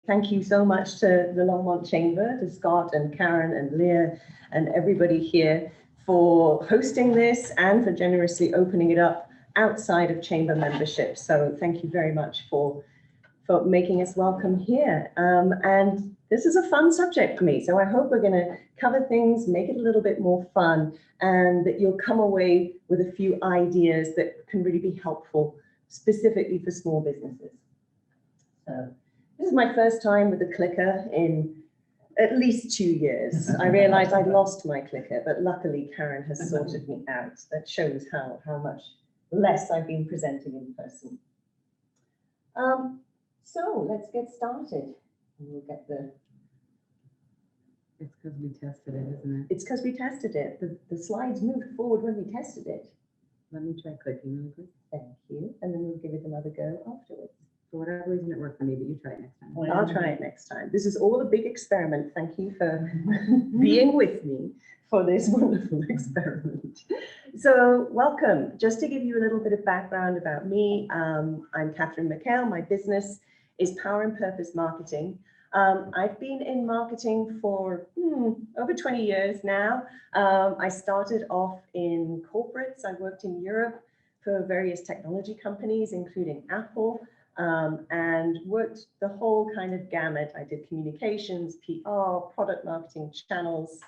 thank you so much to the Longmont Chamber, to Scott and Karen and Leah and everybody here for hosting this and for generously opening it up outside of chamber membership. So thank you very much for making us welcome here. And this is a fun subject for me. So I hope we're going to cover things, make it a little bit more fun, and that you'll come away with a few ideas that can really be helpful, specifically for small businesses. So this is my first time with the clicker in at least 2 years. I realized I'd lost my clicker, but luckily Karen has sorted me out. That shows how much less I've been presenting in person. So let's get started. We'll get the... It's because we tested it, isn't it? It's because we tested it. The slides moved forward when we tested it. Let me try clicking really quick. Thank you. And then we'll give it another go afterwards. For whatever reason, it worked for me, but you try it next time. I'll try it next time. This is all a big experiment. Thank you for being with me for this wonderful experiment. So welcome. Just to give you a little bit of background about me, I'm Catherine McHale. My business is Power and Purpose Marketing. I've been in marketing for over 20 years now. I started off in corporates. I worked in Europe for various technology companies, including Apple, and worked the whole kind of gamut. I did communications, PR, product marketing, channels,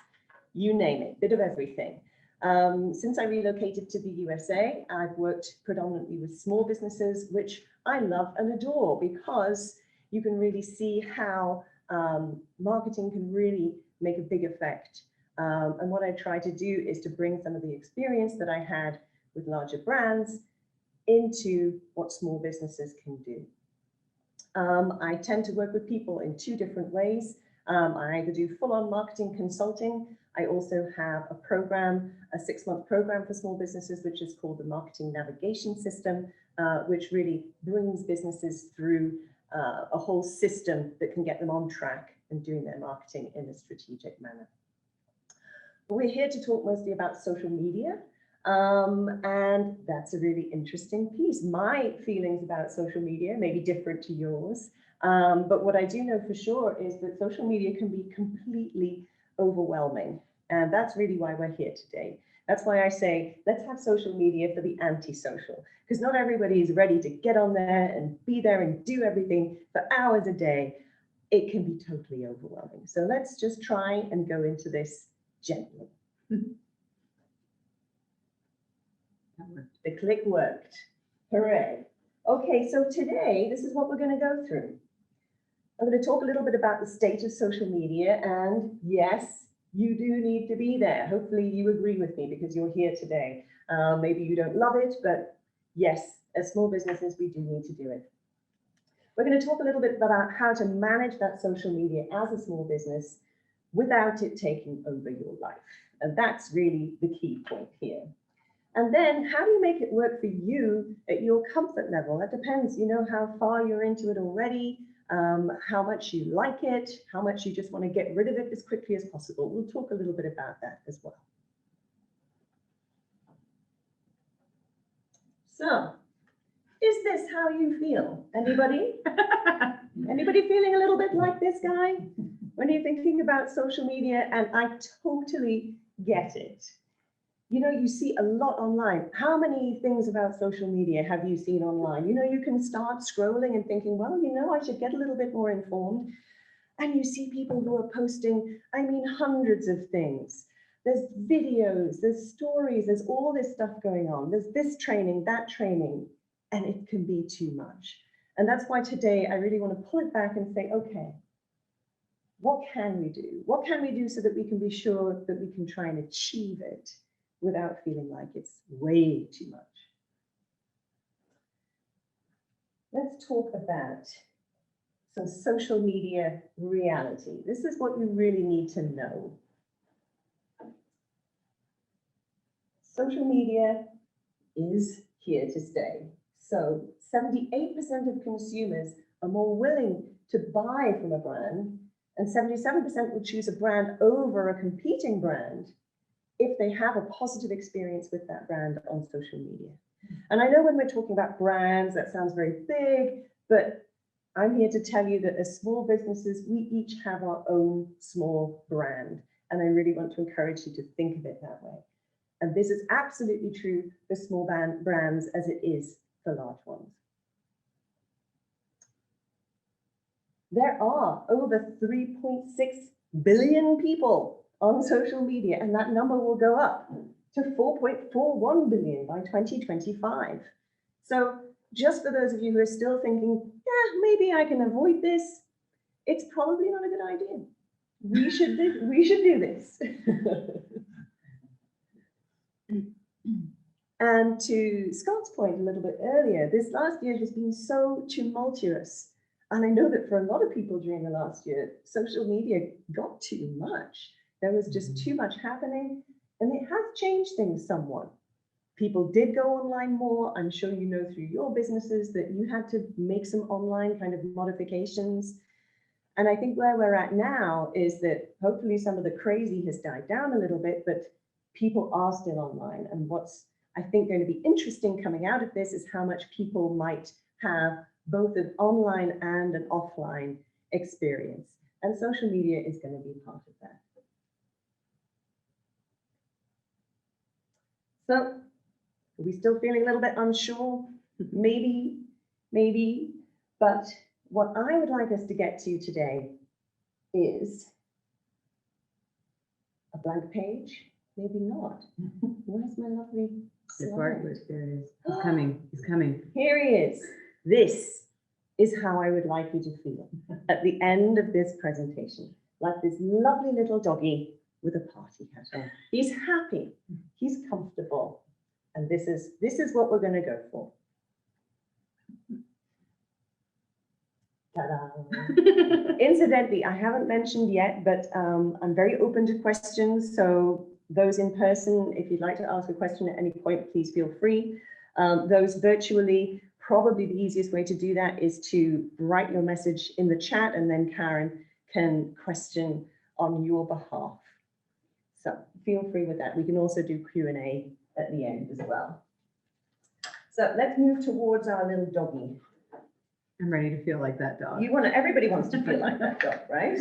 you name it, bit of everything. Since I relocated to the USA, I've worked predominantly with small businesses, which I love and adore because you can really see how marketing can really make a big effect. And what I try to do is to bring some of the experience that I had with larger brands into what small businesses can do. I tend to work with people in two different ways. I either do full-on marketing consulting. I also have a program, a 6-month program for small businesses, which is called the Marketing Navigation System, which really brings businesses through a whole system that can get them on track and doing their marketing in a strategic manner. But we're here to talk mostly about social media. And that's a really interesting piece. My feelings about social media may be different to yours, but what I do know for sure is that social media can be completely overwhelming. And that's really why we're here today. That's why I say, let's have social media for the anti-social, because not everybody is ready to get on there and be there and do everything for hours a day. It can be totally overwhelming. So let's just try and go into this gently. The click worked. Hooray. Okay, so today, this is what we're going to go through. I'm going to talk a little bit about the state of social media, and yes, you do need to be there. Hopefully you agree with me because you're here today. Maybe you don't love it, but yes, as small businesses, we do need to do it. We're going to talk a little bit about how to manage that social media as a small business without it taking over your life. And that's really the key point here. And then how do you make it work for you at your comfort level? That depends, you know, how far you're into it already, how much you like it, how much you just want to get rid of it as quickly as possible. We'll talk a little bit about that as well. So, is this how you feel? Anybody? Anybody feeling a little bit like this guy? When you're thinking about social media, and I totally get it. You know, you see a lot online. How many things about social media have you seen online? You know, you can start scrolling and thinking, well, you know, I should get a little bit more informed. And you see people who are posting, I mean, hundreds of things. There's videos, there's stories, there's all this stuff going on. There's this training, that training, and it can be too much. And that's why today I really want to pull it back and say, okay, what can we do? What can we do so that we can be sure that we can try and achieve it without feeling like it's way too much? Let's talk about some social media reality. This is what you really need to know. Social media is here to stay. So 78% of consumers are more willing to buy from a brand, and 77% will choose a brand over a competing brand if they have a positive experience with that brand on social media. And I know when we're talking about brands, that sounds very big, but I'm here to tell you that as small businesses, we each have our own small brand. And I really want to encourage you to think of it that way. And this is absolutely true for small brands as it is for large ones. There are over 3.6 billion people on social media, and that number will go up to 4.41 billion by 2025. So just for those of you who are still thinking, yeah, maybe I can avoid this, it's probably not a good idea. We should do this. And to Scott's point a little bit earlier, this last year has been so tumultuous. And I know that for a lot of people during the last year, social media got too much. There was just too much happening, and it has changed things somewhat. People did go online more. I'm sure you know through your businesses that you had to make some online kind of modifications. And I think where we're at now is that hopefully some of the crazy has died down a little bit, but people are still online. And what's, I think, going to be interesting coming out of this is how much people might have both an online and an offline experience. And social media is going to be part of that. So, are we still feeling a little bit unsure? Maybe, but what I would like us to get to today is a blank page. Maybe not. Where's my lovely slide? There it is. He's coming. He's coming. Here he is. This is how I would like you to feel at the end of this presentation, like this lovely little doggy with a party hat on. He's happy, he's comfortable, and this is what we're going to go for. Ta-da. Incidentally, I haven't mentioned yet, but I'm very open to questions. So those in person, if you'd like to ask a question at any point, please feel free. Those virtually, probably the easiest way to do that is to write your message in the chat, and then Karen can question on your behalf. So feel free with that. We can also do Q&A at the end as well. So let's move towards our little doggy. I'm ready to feel like that dog. Everybody wants to feel like that dog, right?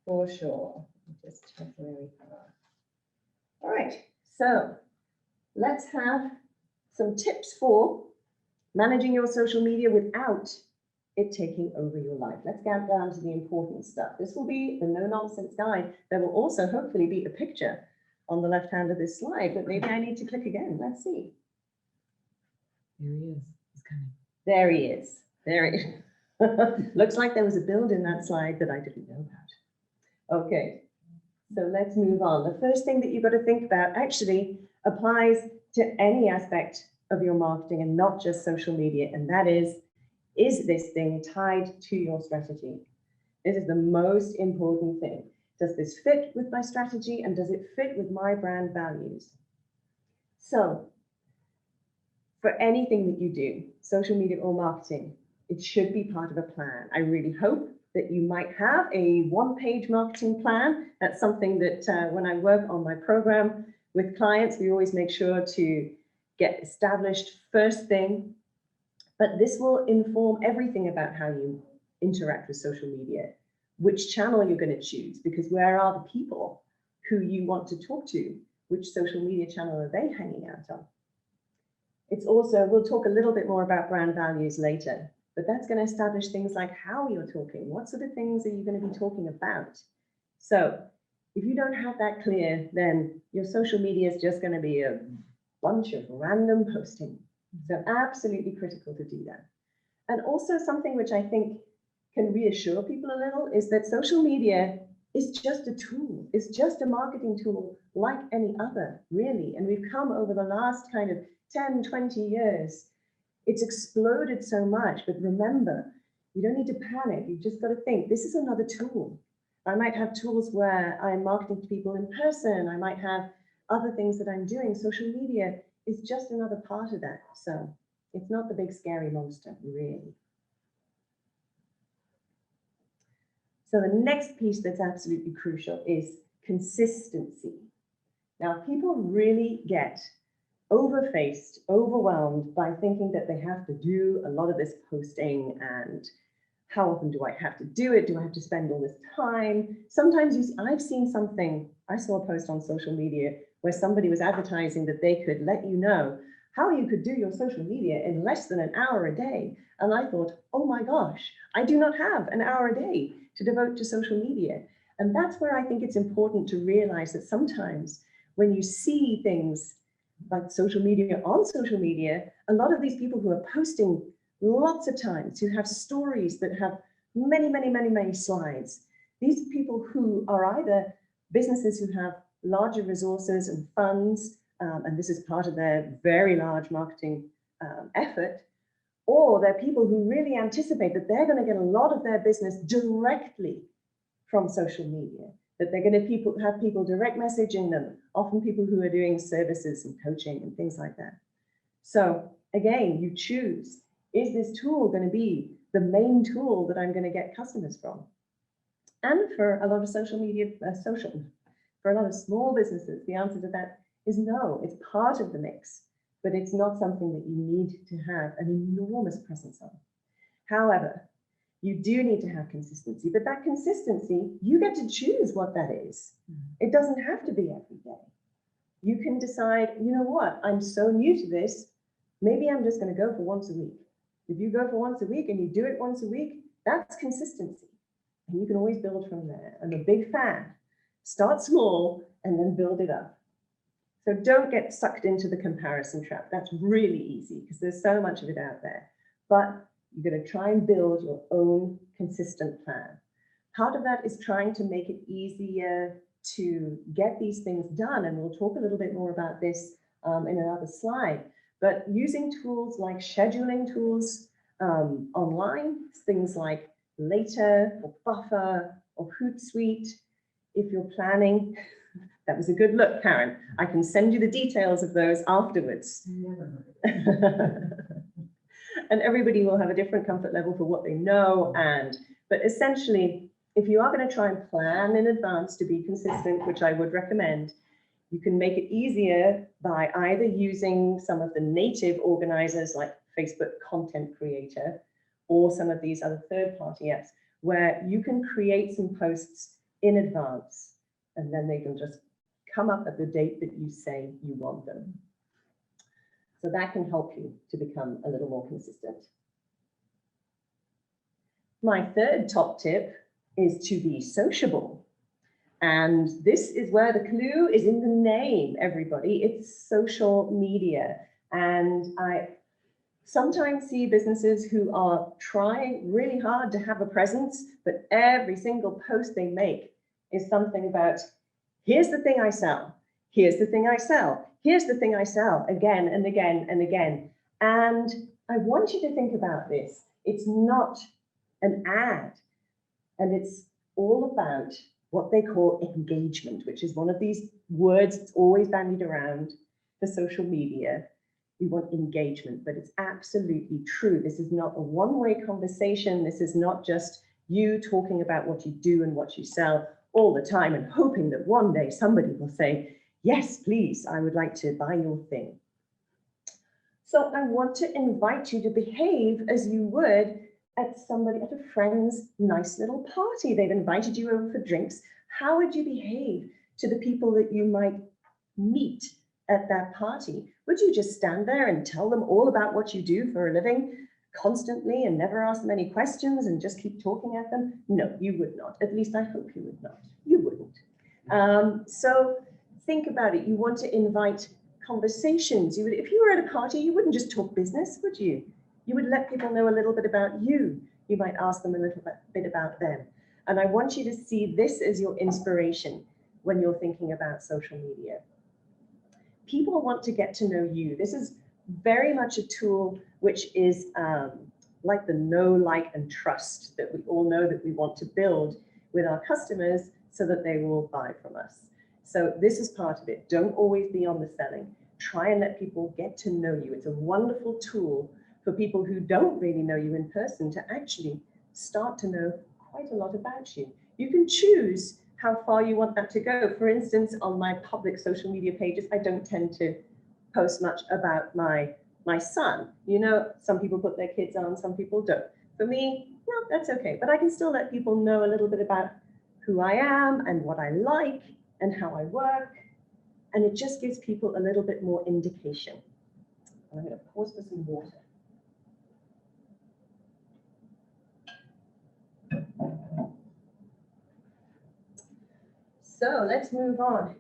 For sure. Just check where we are. All right, so let's have some tips for managing your social media without it taking over your life. Let's get down to the important stuff. This will be the no-nonsense guide. There will also hopefully be a picture on the left hand of this slide, but maybe I need to click again. Let's see. There he is. He's coming. There he is. There he is. Looks like there was a build in that slide that I didn't know about. Okay, so let's move on. The first thing that you've got to think about actually applies to any aspect of your marketing and not just social media, and that is this thing tied to your strategy? This is the most important thing. Does this fit with my strategy, and does it fit with my brand values? So for anything that you do, social media or marketing, it should be part of a plan. I really hope that you might have a one-page marketing plan. That's something that when I work on my program with clients, we always make sure to get established first thing. But this will inform everything about how you interact with social media, which channel you're going to choose, because where are the people who you want to talk to? Which social media channel are they hanging out on? It's also, we'll talk a little bit more about brand values later, but that's going to establish things like how you're talking. What sort of things are you going to be talking about? So if you don't have that clear, then your social media is just going to be a bunch of random posting. So absolutely critical to do that. And also something which I think can reassure people a little is that social media is just a tool. It's just a marketing tool like any other, really. And we've come over the last kind of 10, 20 years. It's exploded so much, but remember, you don't need to panic. You've just got to think, this is another tool. I might have tools where I'm marketing to people in person. I might have other things that I'm doing. Social media is just another part of that. So it's not the big scary monster, really. So the next piece that's absolutely crucial is consistency. Now, people really get overwhelmed by thinking that they have to do a lot of this posting and How often do I have to do it? Do I have to spend all this time? Sometimes I've seen something, I saw a post on social media where somebody was advertising that they could let you know how you could do your social media in less than an hour a day. And I thought, oh my gosh, I do not have an hour a day to devote to social media. And that's where I think it's important to realize that sometimes when you see things like social media on social media, a lot of these people who are posting lots of times, who have stories that have many, many, many, many slides, these people who are either businesses who have larger resources and funds, and this is part of their very large marketing effort, or they're people who really anticipate that they're going to get a lot of their business directly from social media, that they're going to have people direct messaging them, often people who are doing services and coaching and things like that. So again, you choose, is this tool going to be the main tool that I'm going to get customers from? And for a lot of social media, for a lot of small businesses, the answer to that is no. It's part of the mix, but it's not something that you need to have an enormous presence on. However, you do need to have consistency, but that consistency, you get to choose what that is. It doesn't have to be every day. You can decide, you know what, I'm so new to this, maybe I'm just going to go for once a week. If you go for once a week and you do it once a week, that's consistency. And you can always build from there. I'm a big fan. Start small and then build it up. So don't get sucked into the comparison trap. That's really easy because there's so much of it out there. But you're going to try and build your own consistent plan. Part of that is trying to make it easier to get these things done. And we'll talk a little bit more about this in another slide. But using tools like scheduling tools online, things like Later or Buffer or Hootsuite, if you're planning, that was a good look, Karen. I can send you the details of those afterwards. And everybody will have a different comfort level for what they know. But essentially, if you are going to try and plan in advance to be consistent, which I would recommend, you can make it easier by either using some of the native organizers like Facebook Content Creator or some of these other third-party apps where you can create some posts in advance and then they can just come up at the date that you say you want them. So that can help you to become a little more consistent. My third top tip is to be sociable. And this is where the clue is in the name, everybody. It's social media. And I sometimes see businesses who are trying really hard to have a presence, but every single post they make is something about, here's the thing I sell, here's the thing I sell, here's the thing I sell, again and again and again. And I want you to think about this. It's not an ad, and it's all about what they call engagement, which is one of these words that's always bandied around for social media. We want engagement, but it's absolutely true. This is not a one-way conversation. This is not just you talking about what you do and what you sell all the time and hoping that one day somebody will say, yes, please, I would like to buy your thing. So I want to invite you to behave as you would at a friend's nice little party. They've invited you over for drinks. How would you behave to the people that you might meet at that party? Would you just stand there and tell them all about what you do for a living constantly and never ask them any questions and just keep talking at them? No, you would not. At least I hope you would not. You wouldn't. So think about it. You want to invite conversations. If you were at a party, you wouldn't just talk business, would you? You would let people know a little bit about you. You might ask them a little bit about them. And I want you to see this as your inspiration when you're thinking about social media. People want to get to know you. This is very much a tool which is like the know, like, and trust that we all know that we want to build with our customers so that they will buy from us. So this is part of it. Don't always be on the selling. Try and let people get to know you. It's a wonderful tool for people who don't really know you in person to actually start to know quite a lot about you. You can choose how far you want that to go. For instance, on my public social media pages, I don't tend to post much about my son. You know, some people put their kids on, some people don't. For me, No, that's okay. But I can still let people know a little bit about who I am and what I like and how I work. And it just gives people a little bit more indication. I'm going to pause for some water. So let's move on.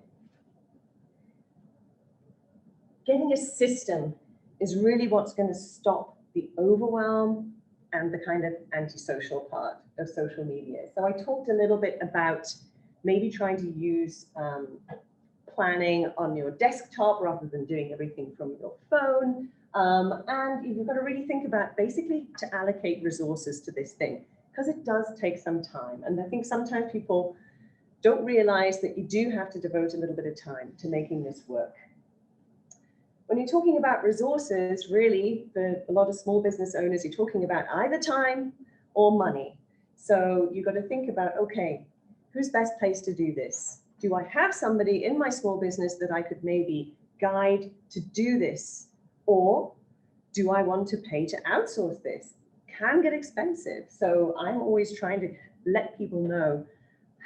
Getting a system is really what's going to stop the overwhelm and the kind of antisocial part of social media. So I talked a little bit about maybe trying to use planning on your desktop rather than doing everything from your phone. And you've got to really think about basically to allocate resources to this thing, because it does take some time. And I think sometimes people don't realize that you do have to devote a little bit of time to making this work. When you're talking about resources, really, for a lot of small business owners, you're talking about either time or money. So you've got to think about, okay, who's best placed to do this? Do I have somebody in my small business that I could maybe guide to do this? Or do I want to pay to outsource this? Can get expensive. So I'm always trying to let people know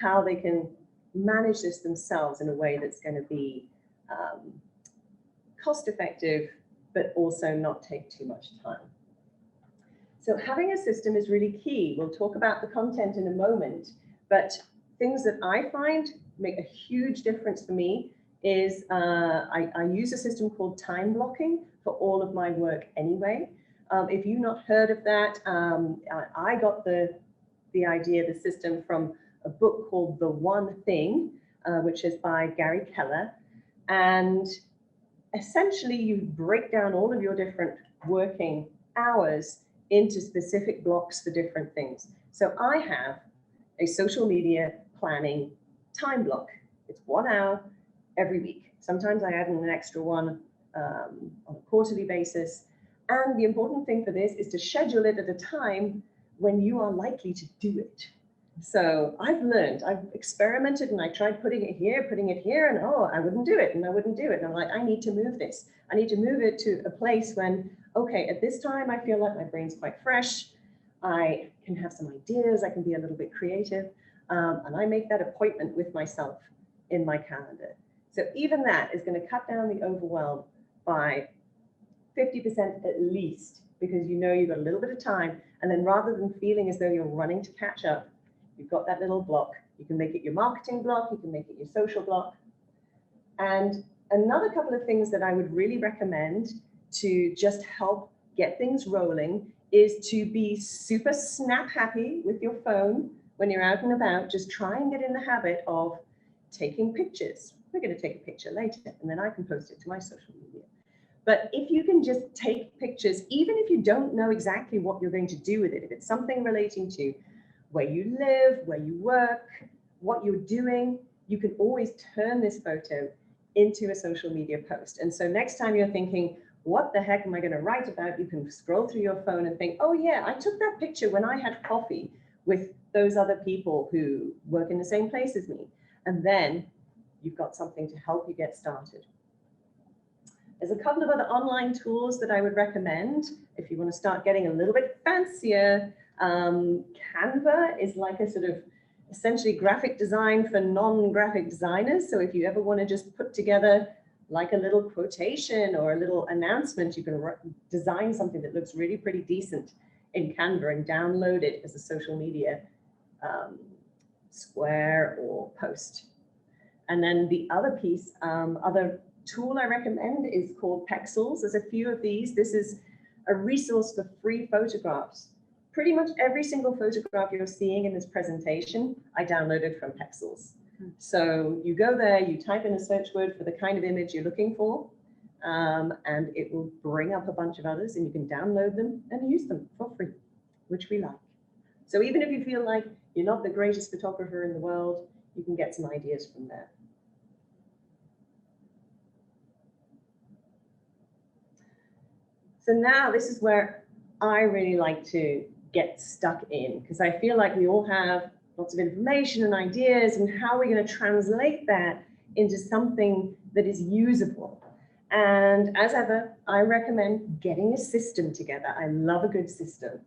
how they can manage this themselves in a way that's going to be cost effective, but also not take too much time. So having a system is really key. We'll talk about the content in a moment, but things that I find make a huge difference for me is I use a system called time blocking for all of my work anyway. If you've not heard of that, I got the idea, the system from a book called The One Thing, which is by Gary Keller. And essentially you break down all of your different working hours into specific blocks for different things. So I have a social media planning time block. It's 1 hour every week. Sometimes I add in an extra one on a quarterly basis. And the important thing for this is to schedule it at a time when you are likely to do it. So I've learned, I've experimented, and I tried putting it here, and oh, I wouldn't do it, and I wouldn't do it. And I'm like, I need to move this. I need to move it to a place when, okay, at this time, I feel like my brain's quite fresh. I can have some ideas. I can be a little bit creative. And I make that appointment with myself in my calendar. So even that is going to cut down the overwhelm by 50% at least, because you know you've got a little bit of time. And then rather than feeling as though you're running to catch up, you've got that little block. You can make it your marketing block. You can make it your social block. And another couple of things that I would really recommend to just help get things rolling is to be super snap happy with your phone when you're out and about. Just try and get in the habit of taking pictures. We're going to take a picture later, and then I can post it to my social media. But if you can just take pictures, even if you don't know exactly what you're going to do with it, if it's something relating to where you live, where you work, what you're doing, you can always turn this photo into a social media post. And so next time you're thinking, what the heck am I going to write about? You can scroll through your phone and think, oh yeah, I took that picture when I had coffee with those other people who work in the same place as me. And then you've got something to help you get started. There's a couple of other online tools that I would recommend if you want to start getting a little bit fancier. Canva is like a sort of essentially graphic design for non-graphic designers. So if you ever want to just put together like a little quotation or a little announcement, you can design something that looks really pretty decent in Canva and download it as a social media square or post. And then the other piece, other tool I recommend is called Pexels. There's a few of these. This is a resource for free photographs. Pretty much every single photograph you're seeing in this presentation, I downloaded from Pexels. So you go there, you type in a search word for the kind of image you're looking for, and it will bring up a bunch of others, and you can download them and use them for free, which we like. So even if you feel like you're not the greatest photographer in the world, you can get some ideas from there. So now this is where I really like to get stuck in, because I feel like we all have lots of information and ideas, and how are we going to translate that into something that is usable? And as ever, I recommend getting a system together. I love a good system.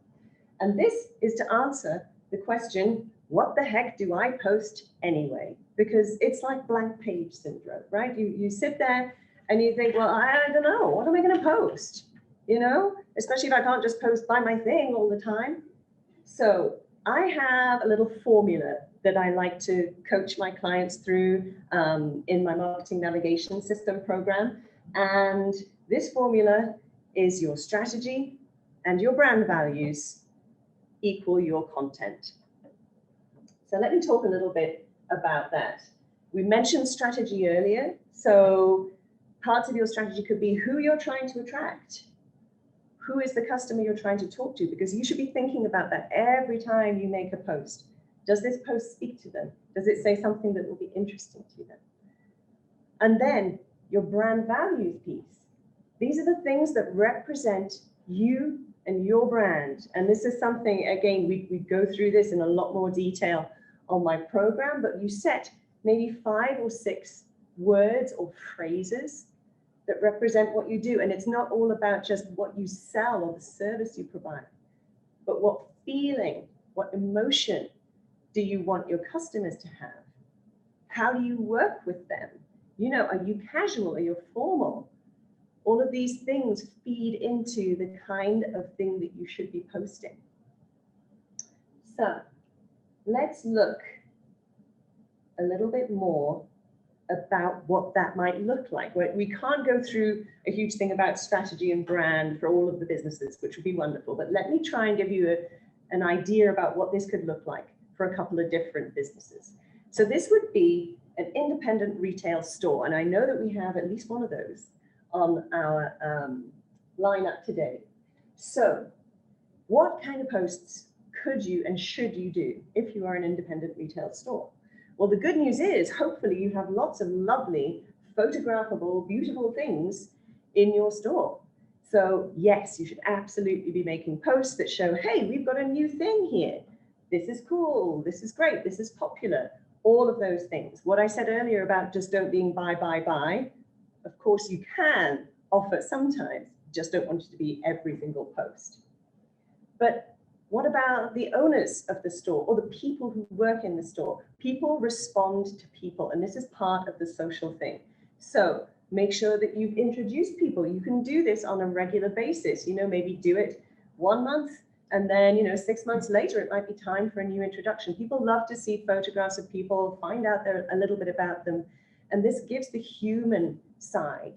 And this is to answer the question, what the heck do I post anyway? Because it's like blank page syndrome, right? You sit there and you think, well, I don't know, what am I going to post? You know, especially if I can't just post by my thing all the time. So I have a little formula that I like to coach my clients through in my marketing navigation system program. And this formula is your strategy and your brand values equal your content. So let me talk a little bit about that. We mentioned strategy earlier. So parts of your strategy could be who you're trying to attract. Who is the customer you're trying to talk to? Because you should be thinking about that every time you make a post. Does this post speak to them? Does it say something that will be interesting to them? And then your brand values piece. These are the things that represent you and your brand. And this is something, again, we go through this in a lot more detail on my program, but you set maybe 5 or 6 words or phrases that represent what you do. And it's not all about just what you sell or the service you provide, but what feeling, what emotion do you want your customers to have? How do you work with them? You know, are you casual? Are you formal? All of these things feed into the kind of thing that you should be posting. So let's look a little bit more about what that might look like. We can't go through a huge thing about strategy and brand for all of the businesses, which would be wonderful, but let me try and give you an idea about what this could look like for a couple of different businesses. So this would be an independent retail store, and I know that we have at least one of those on our lineup today. So what kind of posts could you and should you do if you are an independent retail store? Well, the good news is, hopefully you have lots of lovely, photographable, beautiful things in your store. So yes, you should absolutely be making posts that show, hey, we've got a new thing here. This is cool, this is great, this is popular, all of those things. What I said earlier about just don't being buy, of course you can offer sometimes, just don't want it to be every single post. But what about the owners of the store or the people who work in the store? People respond to people, and this is part of the social thing. So make sure that you've introduced people. You can do this on a regular basis. You know, maybe do it 1 month, and then, you know, 6 months later, it might be time for a new introduction. People love to see photographs of people, find out a little bit about them. And this gives the human side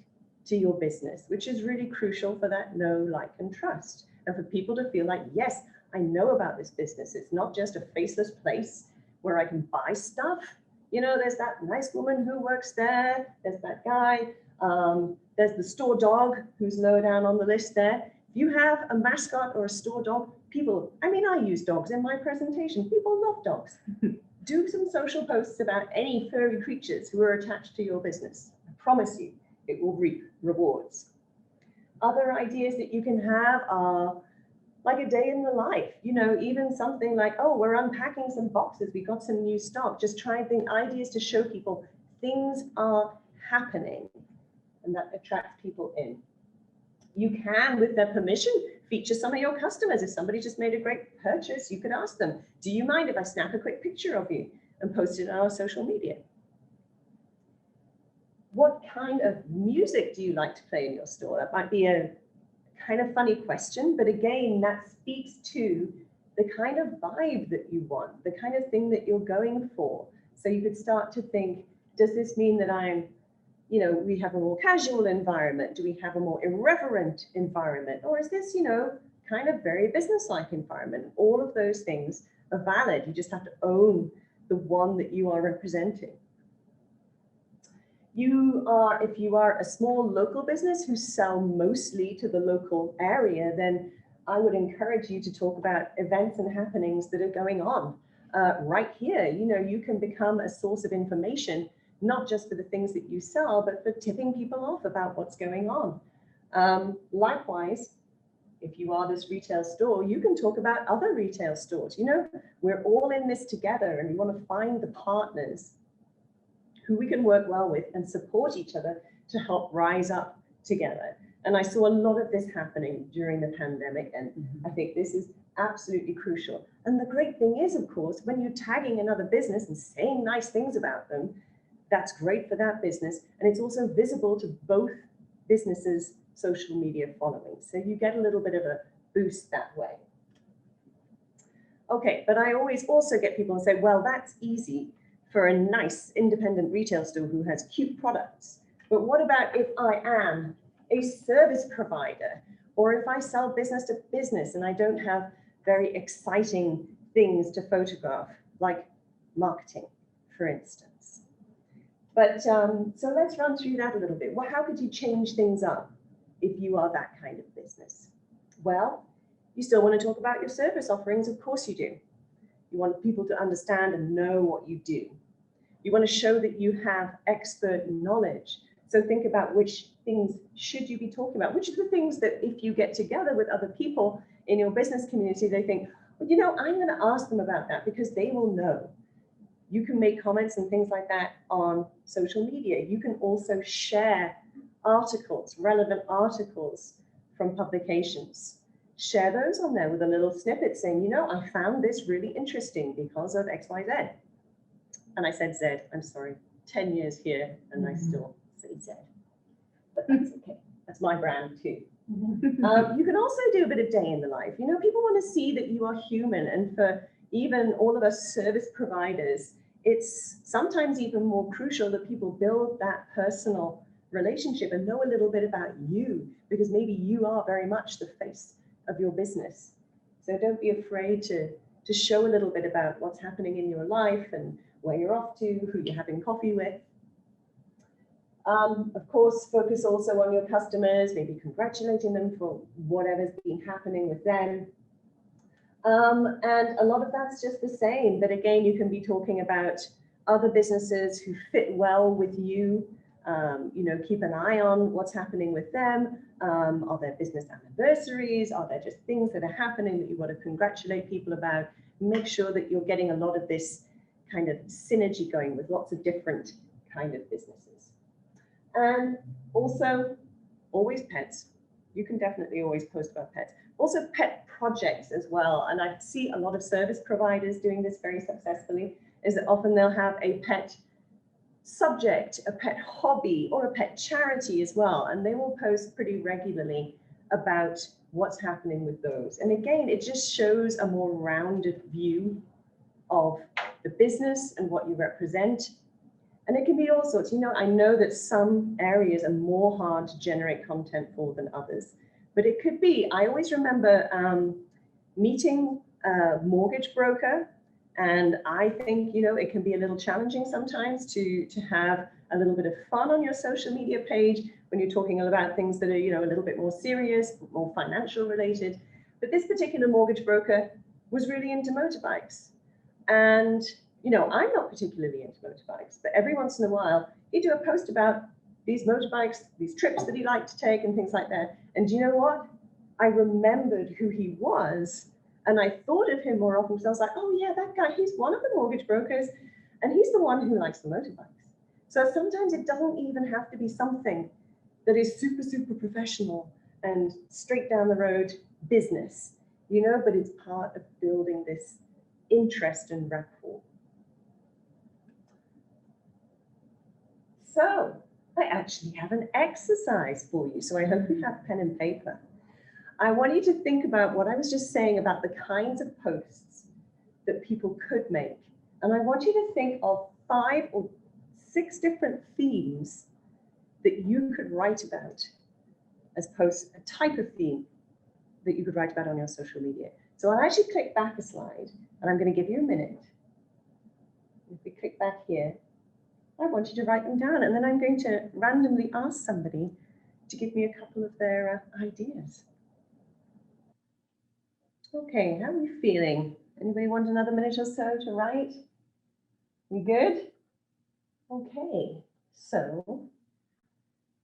to your business, which is really crucial for that know, like, and trust. And for people to feel like, yes, I know about this business. It's not just a faceless place where I can buy stuff. You know, there's that nice woman who works there. There's that guy. There's the store dog who's lower down on the list there. If you have a mascot or a store dog, people, I mean, I use dogs in my presentation. People love dogs. Do some social posts about any furry creatures who are attached to your business. I promise you, it will reap rewards. Other ideas that you can have are like a day in the life, you know, even something like, oh, we're unpacking some boxes, we got some new stock. Just try and think ideas to show people things are happening, and that attracts people in. You can, with their permission, feature some of your customers. If somebody just made a great purchase, you could ask them, do you mind if I snap a quick picture of you and post it on our social media? What kind of music do you like to play in your store? That might be a kind of funny question, but again, that speaks to the kind of vibe that you want, the kind of thing that you're going for. So you could start to think, does this mean that I'm, you know, we have a more casual environment? Do we have a more irreverent environment? Or is this, you know, kind of very business-like environment? All of those things are valid. You just have to own the one that you are representing. If you are a small local business who sell mostly to the local area, then I would encourage you to talk about events and happenings that are going on right here. You know, you can become a source of information, not just for the things that you sell, but for tipping people off about what's going on. Likewise, if you are this retail store, you can talk about other retail stores. You know, we're all in this together, and we want to find the partners who we can work well with and support each other to help rise up together. And I saw a lot of this happening during the pandemic, and I think this is absolutely crucial. And the great thing is, of course, when you're tagging another business and saying nice things about them, that's great for that business. And it's also visible to both businesses' social media following. So you get a little bit of a boost that way. Okay, but I always also get people to say, well, that's easy for a nice independent retail store who has cute products. But what about if I am a service provider, or if I sell business to business and I don't have very exciting things to photograph, like marketing, for instance? But so let's run through that a little bit. Well, how could you change things up if you are that kind of business? Well, you still want to talk about your service offerings, of course you do. You want people to understand and know what you do. You want to show that you have expert knowledge. So think about which things should you be talking about, which are the things that if you get together with other people in your business community, they think, well, you know, I'm going to ask them about that because they will know. You can make comments and things like that on social media. You can also share articles, relevant articles from publications. Share those on there with a little snippet saying, you know, I found this really interesting because of X, Y, Z. And I said Z, I'm sorry, 10 years here and I still say Z. But that's okay. That's my brand too. You can also do a bit of day in the life. You know, people want to see that you are human. And for even all of us service providers, it's sometimes even more crucial that people build that personal relationship and know a little bit about you, because maybe you are very much the face of your business. So don't be afraid to show a little bit about what's happening in your life and where you're off to, who you're having coffee with. Of course, focus also on your customers, maybe congratulating them for whatever's been happening with them. And a lot of that's just the same, but again, you can be talking about other businesses who fit well with you. You know, keep an eye on what's happening with them. Are there business anniversaries? Are there just things that are happening that you want to congratulate people about? Make sure that you're getting a lot of this kind of synergy going with lots of different kind of businesses. And also, always pets. You can definitely always post about pets. Also pet projects as well. And I see a lot of service providers doing this very successfully, is that often they'll have a pet subject, a pet hobby, or a pet charity as well. And they will post pretty regularly about what's happening with those. And again, it just shows a more rounded view of the business and what you represent. And it can be all sorts. You know, I know that some areas are more hard to generate content for than others, but it could be. I always remember meeting a mortgage broker, and I think, you know, it can be a little challenging sometimes to have a little bit of fun on your social media page when you're talking about things that are, you know, a little bit more serious, more financial related. But this particular mortgage broker was really into motorbikes. And you know, I'm not particularly into motorbikes, but every once in a while, he'd do a post about these motorbikes, these trips that he liked to take and things like that. And do you know what? I remembered who he was, and I thought of him more often because I was like, oh yeah, that guy, he's one of the mortgage brokers, and he's the one who likes the motorbikes. So sometimes it doesn't even have to be something that is super, super professional and straight down the road business, you know, but it's part of building this interest and rapport. So I actually have an exercise for you. So I hope you have pen and paper. I want you to think about what I was just saying about the kinds of posts that people could make. And I want you to think of 5 or 6 different themes that you could write about as posts, a type of theme that you could write about on your social media. So I'll actually click back a slide, and I'm going to give you a minute. If we click back here, I want you to write them down, and then I'm going to randomly ask somebody to give me a couple of their ideas. Okay, how are you feeling? Anybody want another minute or so to write? You good? Okay, so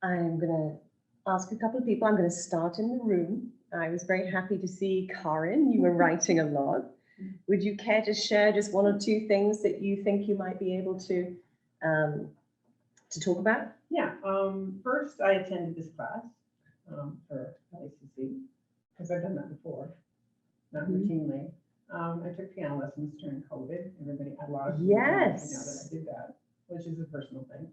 I'm going to ask a couple of people. I'm going to start in the room. I was very happy to see Karin. You were writing a lot. Would you care to share just 1 or 2 things that you think you might be able to talk about? Yeah. First, I attended this class for ICC because I've done that before. not routinely. I took piano lessons during COVID. Everybody, a lot of people Yes. know that I did that, which is a personal thing.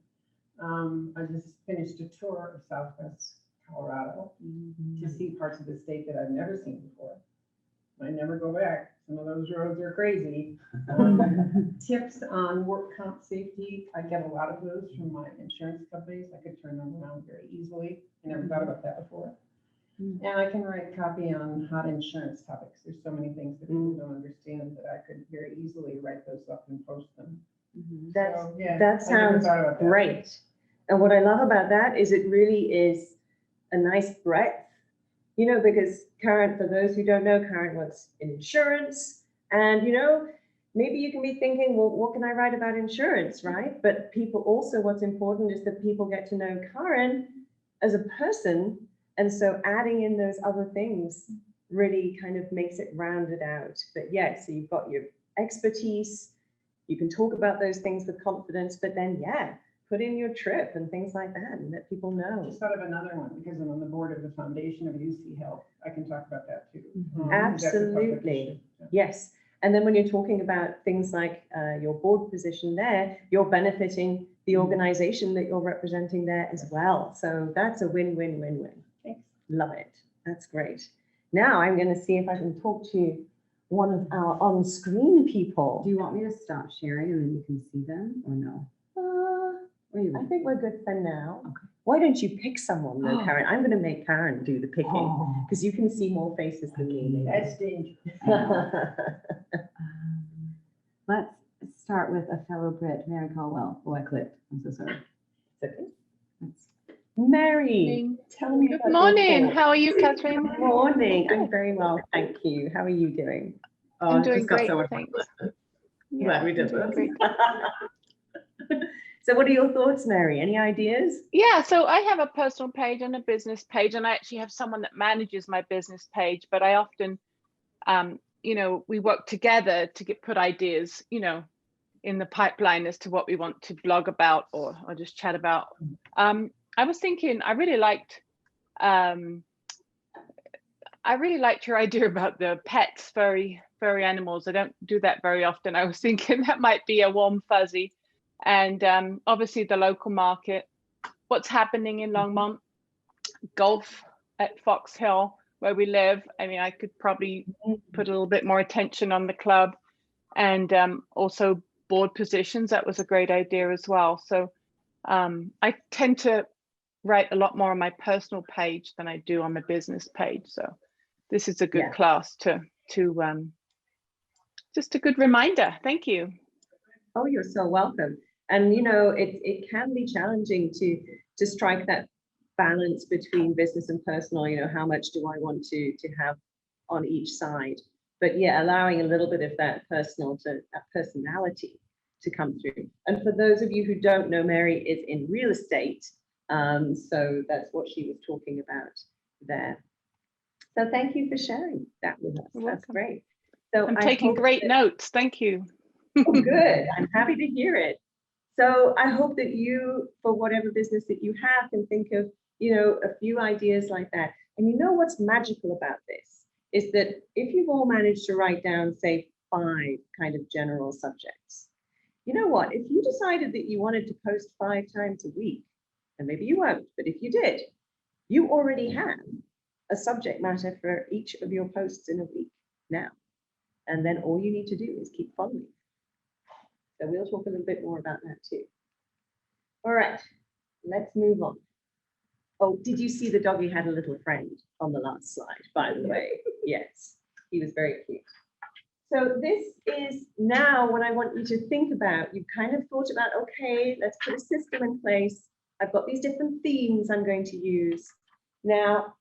I just finished a tour of Southwest Colorado to see parts of the state that I've never seen before. I never go back. Some of those roads are crazy. Tips on work comp safety. I get a lot of those from my insurance companies. I could turn them around very easily. I never thought about that before. And I can write copy on hot insurance topics. There's so many things that people don't understand that I could very easily write those up and post them. That So, yeah, that I never sounds thought about that. great. And what I love about that is it really is a nice breadth, you know, because Karen, for those who don't know, Karen works in insurance, and you know, maybe you can be thinking, well, what can I write about insurance, right? But people also, what's important is that people get to know Karen as a person, and so adding in those other things really kind of makes it rounded out. But yeah, so you've got your expertise, you can talk about those things with confidence, but then yeah, put in your trip and things like that and let people know. Just thought of another one because I'm on the board of the foundation of UC Health. I can talk about that too. That's a public Absolutely. issue, so. Yes. And then when you're talking about things like your board position there, you're benefiting the organization that you're representing there as well. So that's a win-win-win-win. Thanks. Love it. That's great. Now I'm going to see if I can talk to one of our on-screen people. Do you want me to stop sharing and then you can see them or no? Or you I think we're good for now. Okay. Why don't you pick someone though, Oh. Karen? I'm going to make Karen do the picking Oh. because you can see more faces than me. That's dangerous. Let's start with a fellow Brit, Mary Caldwell. Oh, I clicked. I'm so sorry. Let's- Mary, tell me Good about morning. your How are you, Catherine? Good morning. I'm very well, thank you. How are you doing? Oh, I'm I doing just got great, so much thanks. Glad we did I'm doing this. great. So what are your thoughts, Mary? Any ideas? Yeah, so I have a personal page and a business page, and I actually have someone that manages my business page, but I often, you know, we work together to put ideas, you know, in the pipeline as to what we want to blog about or just chat about. I was thinking, I really liked your idea about the pets, furry animals. I don't do that very often. I was thinking that might be a warm fuzzy. And obviously the local market, what's happening in Longmont, golf at Fox Hill, where we live. I mean, I could probably put a little bit more attention on the club, and also board positions. That was a great idea as well. So I tend to write a lot more on my personal page than I do on my business page. So this is a good class to just a good reminder. Thank you. Oh, you're so welcome. And you know, it can be challenging to strike that balance between business and personal. You know, how much do I want to have on each side? But yeah, allowing a little bit of that personality to come through. And for those of you who don't know, Mary is in real estate. So that's what she was talking about there. So thank you for sharing that with us. You're That's welcome. great. So I'm I taking hope great that- notes. Thank you. Oh, good. I'm happy to hear it. So I hope that you, for whatever business that you have, can think of, you know, a few ideas like that. And you know what's magical about this is that if you've all managed to write down, say, 5 kind of general subjects, you know what? If you decided that you wanted to post 5 times a week, and maybe you won't, but if you did, you already have a subject matter for each of your posts in a week now. And then all you need to do is keep following. So we'll talk a little bit more about that too. All right, let's move on. Oh, did you see the doggy had a little friend on the last slide, by the way? Yes, he was very cute. So this is now what I want you to think about. You've kind of thought about, okay, let's put a system in place. I've got these different themes I'm going to use. Now,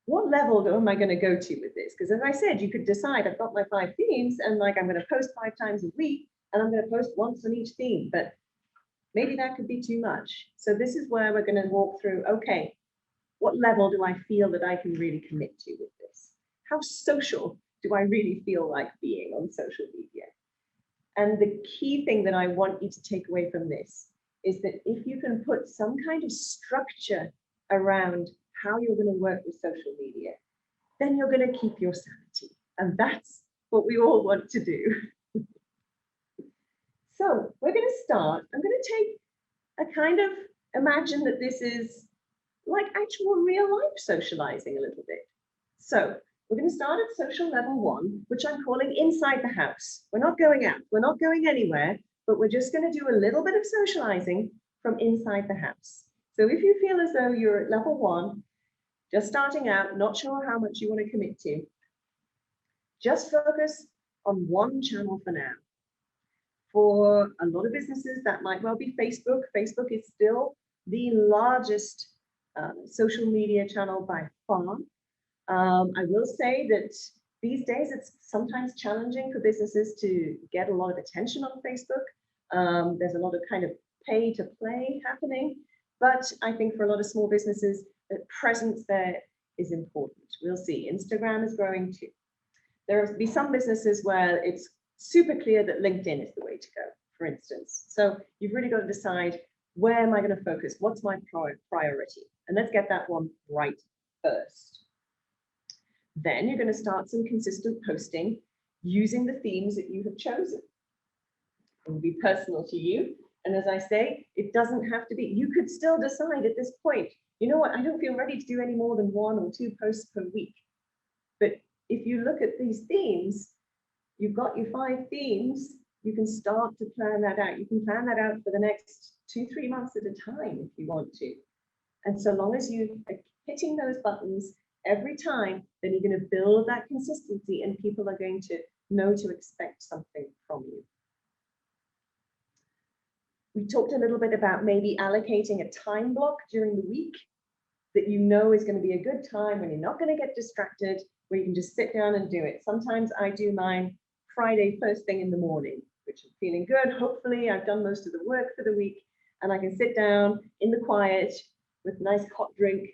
what level am I going to go to with this? Because as I said, you could decide I've got my 5 themes and like I'm going to post 5 times a week and I'm going to post once on each theme, but maybe that could be too much. So this is where we're going to walk through, okay, what level do I feel that I can really commit to with this? How social do I really feel like being on social media? And the key thing that I want you to take away from this is that if you can put some kind of structure around how you're going to work with social media, then you're going to keep your sanity. And that's what we all want to do. So we're going to start. I'm going to take a kind of imagine that this is like actual real life socializing a little bit. So we're going to start at social level 1, which I'm calling inside the house. We're not going out. We're not going anywhere, but we're just going to do a little bit of socializing from inside the house. So if you feel as though you're at level 1, just starting out, not sure how much you want to commit to, just focus on one channel for now. For a lot of businesses, that might well be Facebook. Facebook is still the largest social media channel by far. I will say that these days it's sometimes challenging for businesses to get a lot of attention on Facebook. There's a lot of kind of pay to play happening, but I think for a lot of small businesses, the presence there is important. We'll see. Instagram is growing too. There will be some businesses where it's super clear that LinkedIn is the way to go, for instance. So you've really got to decide, where am I going to focus? What's my priority? And let's get that one right first. Then you're going to start some consistent posting using the themes that you have chosen. It will be personal to you. And as I say, it doesn't have to be. You could still decide at this point, you know what, I don't feel ready to do any more than 1 or 2 posts per week. But if you look at these themes, you've got your 5 themes, you can start to plan that out. You can plan that out for the next 2-3 months at a time if you want to. And so long as you are hitting those buttons every time, then you're going to build that consistency and people are going to know to expect something from you. We talked a little bit about maybe allocating a time block during the week that you know is going to be a good time when you're not going to get distracted, where you can just sit down and do it. Sometimes I do mine Friday first thing in the morning, which I'm feeling good. Hopefully I've done most of the work for the week and I can sit down in the quiet with a nice hot drink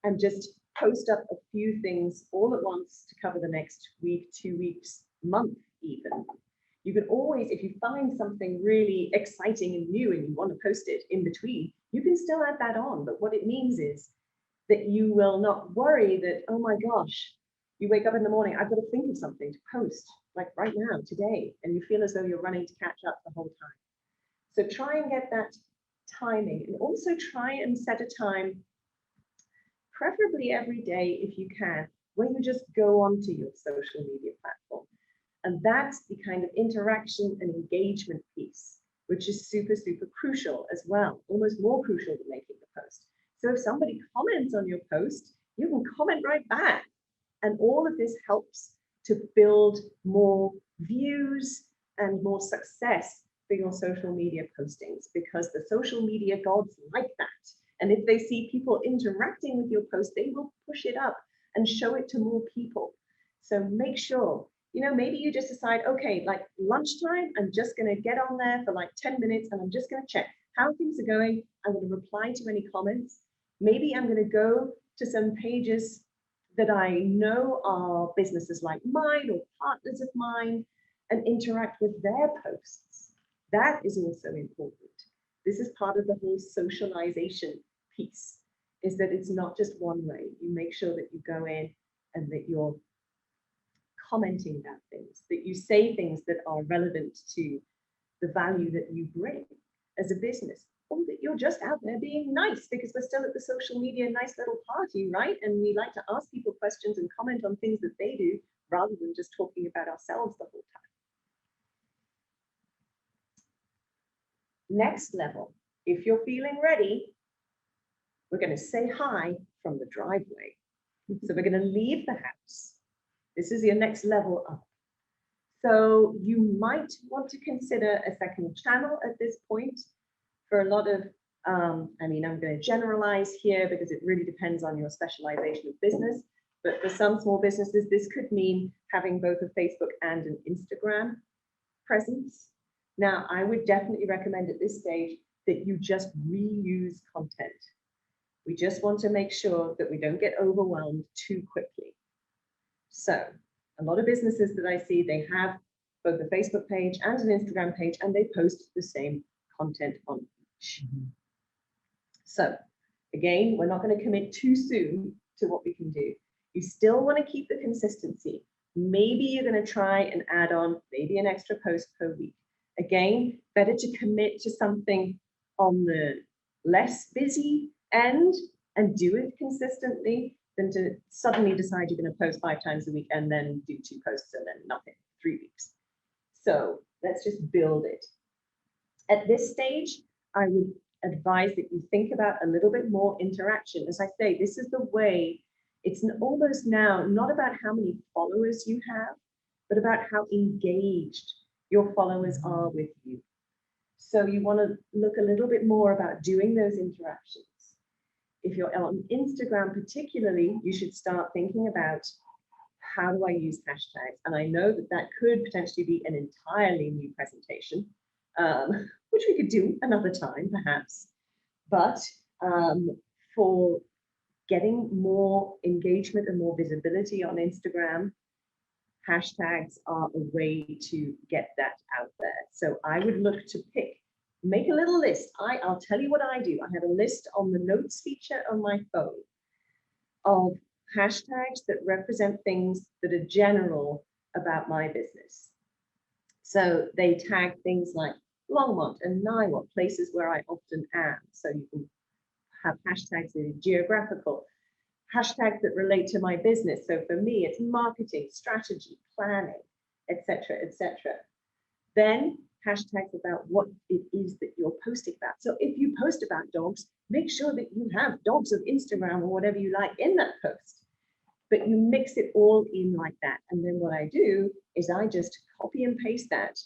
and just post up a few things all at once to cover the next week, 2 weeks, month even. You can always, if you find something really exciting and new and you want to post it in between, you can still add that on. But what it means is that you will not worry that, oh my gosh, you wake up in the morning, I've got to think of something to post, like right now, today, and you feel as though you're running to catch up the whole time. So try and get that timing, and also try and set a time, preferably every day if you can, when you just go onto your social media platform. And that's the kind of interaction and engagement piece, which is super, super crucial as well, almost more crucial than making the post. So if somebody comments on your post, you can comment right back. And all of this helps to build more views and more success for your social media postings, because the social media gods like that. And if they see people interacting with your post, they will push it up and show it to more people. So make sure, you know, maybe you just decide, okay, like lunchtime, I'm just going to get on there for like 10 minutes and I'm just going to check how things are going. I'm going to reply to any comments. Maybe I'm going to go to some pages that I know are businesses like mine or partners of mine and interact with their posts. That is also important. This is part of the whole socialization piece, is that it's not just one way. You make sure that you go in and that you're commenting about things, that you say things that are relevant to the value that you bring as a business, or that you're just out there being nice, because we're still at the social media nice little party, right? And we like to ask people questions and comment on things that they do rather than just talking about ourselves the whole time. Next level, if you're feeling ready, we're going to say hi from the driveway. So we're going to leave the house. This is your next level up. So you might want to consider a second channel at this point. For a lot of, I mean, I'm going to generalize here because it really depends on your specialization of business. But for some small businesses, this could mean having both a Facebook and an Instagram presence. Now, I would definitely recommend at this stage that you just reuse content. We just want to make sure that we don't get overwhelmed too quickly. So a lot of businesses that I see, they have both a Facebook page and an Instagram page, and they post the same content on each. So again, we're not going to commit too soon to what we can do. You still want to keep the consistency, Maybe you're going to try and add on maybe an extra post per week. Again, better to commit to something on the less busy end and do it consistently than to suddenly decide you're going to post 5 times a week and then do 2 posts and then nothing, 3 weeks. So let's just build it. At this stage, I would advise that you think about a little bit more interaction. As I say, this is the way, it's almost now not about how many followers you have, but about how engaged your followers are with you. So you want to look a little bit more about doing those interactions. If you're on Instagram particularly, you should start thinking about how do I use hashtags? And I know that that could potentially be an entirely new presentation, which we could do another time perhaps. But for getting more engagement and more visibility on Instagram, hashtags are a way to get that out there. So I would look to make a little list. I'll tell you what I do. I have a list on the notes feature on my phone of hashtags that represent things that are general about my business. So they tag things like Longmont and Niwot, places where I often am. So you can have hashtags that are geographical, hashtags that relate to my business. So for me, it's marketing, strategy, planning, etc., etc. Then hashtags about what it is that you're posting about. So if you post about dogs, make sure that you have dogs of Instagram or whatever you like in that post. But you mix it all in like that. And then what I do is I just copy and paste that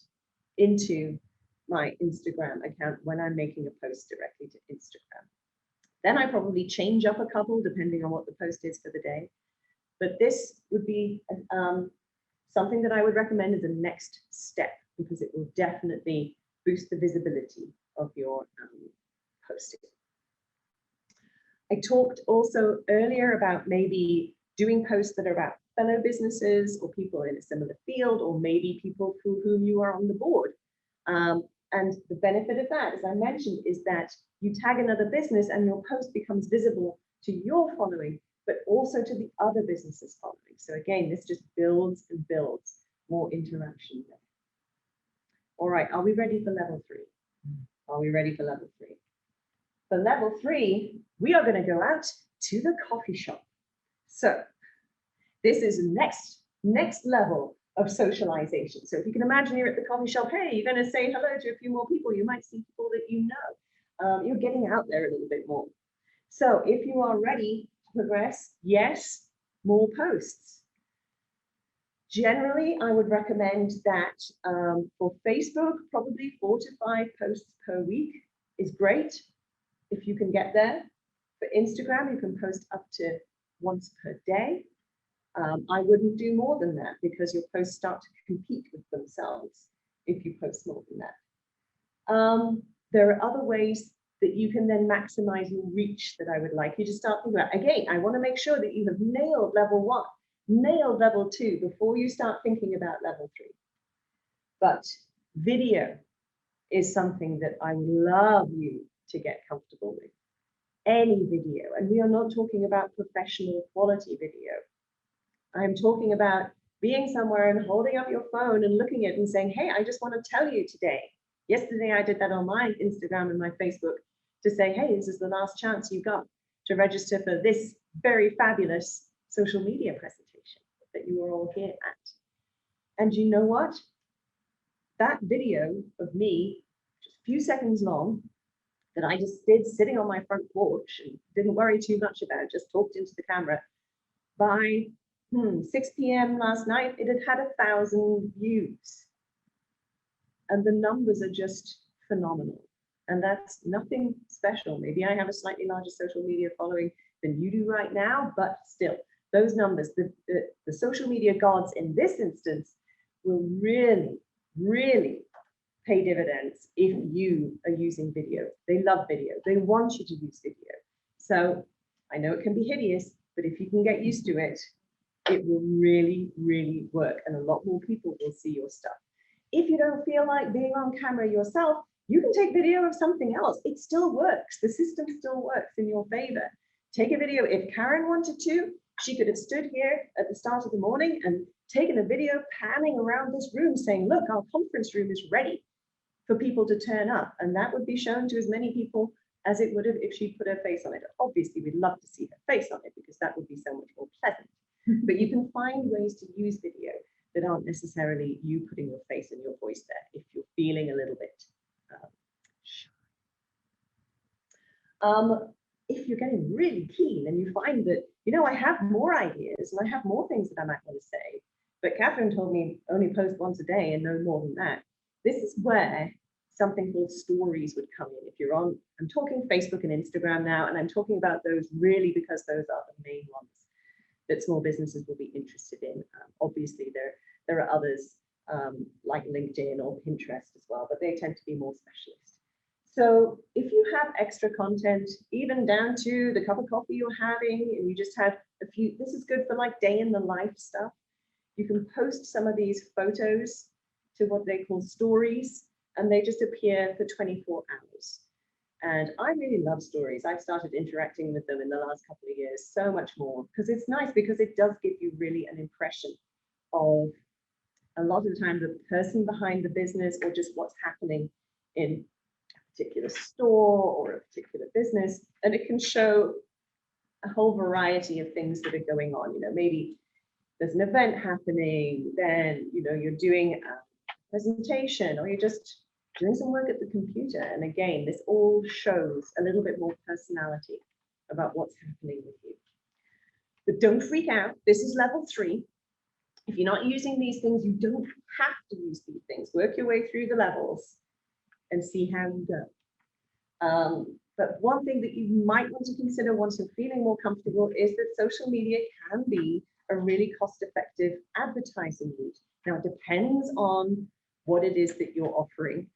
into my Instagram account when I'm making a post directly to Instagram. Then I probably change up a couple depending on what the post is for the day. But this would be something that I would recommend as a next step, because it will definitely boost the visibility of your posting. I talked also earlier about maybe doing posts that are about fellow businesses or people in a similar field, or maybe people for whom you are on the board. And the benefit of that, as I mentioned, is that you tag another business and your post becomes visible to your following, but also to the other businesses following. So again, this just builds and builds more interaction there. All right, are we ready for level 3? Are we ready for level 3? For level 3, we are going to go out to the coffee shop. So this is next level of socialization. So if you can imagine you're at the coffee shop, hey, you're going to say hello to a few more people. You might see people that you know. You're getting out there a little bit more. So if you are ready to progress, yes, more posts. Generally, I would recommend that for Facebook, probably 4 to 5 posts per week is great if you can get there. For Instagram, you can post up to once per day. I wouldn't do more than that because your posts start to compete with themselves if you post more than that. There are other ways that you can then maximize your reach that I would like you to start thinking about. Again, I want to make sure that you have nailed level 1, nailed level 2 before you start thinking about level 3. But video is something that I would love you to get comfortable with. Any video, and we are not talking about professional quality video. I'm talking about being somewhere and holding up your phone and looking at it and saying, hey, I just want to tell you today. Yesterday, I did that on my Instagram and my Facebook to say, hey, this is the last chance you got to register for this very fabulous social media presentation that you are all here at. And you know what? That video of me, just a few seconds long, that I just did sitting on my front porch and didn't worry too much about, just talked into the camera. By 6 p.m. last night, it had 1,000 views. And the numbers are just phenomenal. And that's nothing special. Maybe I have a slightly larger social media following than you do right now, but still, those numbers, the social media gods in this instance will really, really pay dividends if you are using video. They love video. They want you to use video. So I know it can be hideous, but if you can get used to it, it will really, really work. And a lot more people will see your stuff. If you don't feel like being on camera yourself, you can take video of something else. It still works. The system still works in your favor. Take a video. If Karen wanted to, she could have stood here at the start of the morning and taken a video panning around this room saying, look, our conference room is ready for people to turn up. And that would be shown to as many people as it would have if she put her face on it. Obviously, we'd love to see her face on it because that would be so much more pleasant. But you can find ways to use video that aren't necessarily you putting your face and your voice there if you're feeling a little bit shy. If you're getting really keen and you find that, you know, I have more ideas and I have more things that I might want to say, but Catherine told me only post once a day and no more than that. This is where something called stories would come in. If you're on, I'm talking Facebook and Instagram now, and I'm talking about those really because those are the main ones that small businesses will be interested in. Obviously, there are others like LinkedIn or Pinterest as well, but they tend to be more specialist. So if you have extra content, even down to the cup of coffee you're having, and you just have a few, this is good for like day in the life stuff. You can post some of these photos to what they call stories, and they just appear for 24 hours. And I really love stories. I've started interacting with them in the last couple of years so much more, because it's nice, because it does give you really an impression of a lot of the time the person behind the business or just what's happening in particular store or a particular business, and it can show a whole variety of things that are going on. You know, maybe there's an event happening, then you know you're doing a presentation, or you're just doing some work at the computer. And again, this all shows a little bit more personality about what's happening with you. But don't freak out. This is level 3. If you're not using these things, you don't have to use these things. Work your way through the levels and see how you go. But one thing that you might want to consider once you're feeling more comfortable is that social media can be a really cost-effective advertising route. Now, it depends on what it is that you're offering.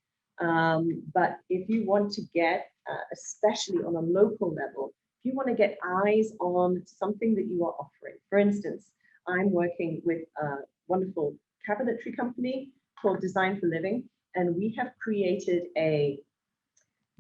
But if you want to get, especially on a local level, if you want to get eyes on something that you are offering, for instance, I'm working with a wonderful cabinetry company called Design for Living, and we have created a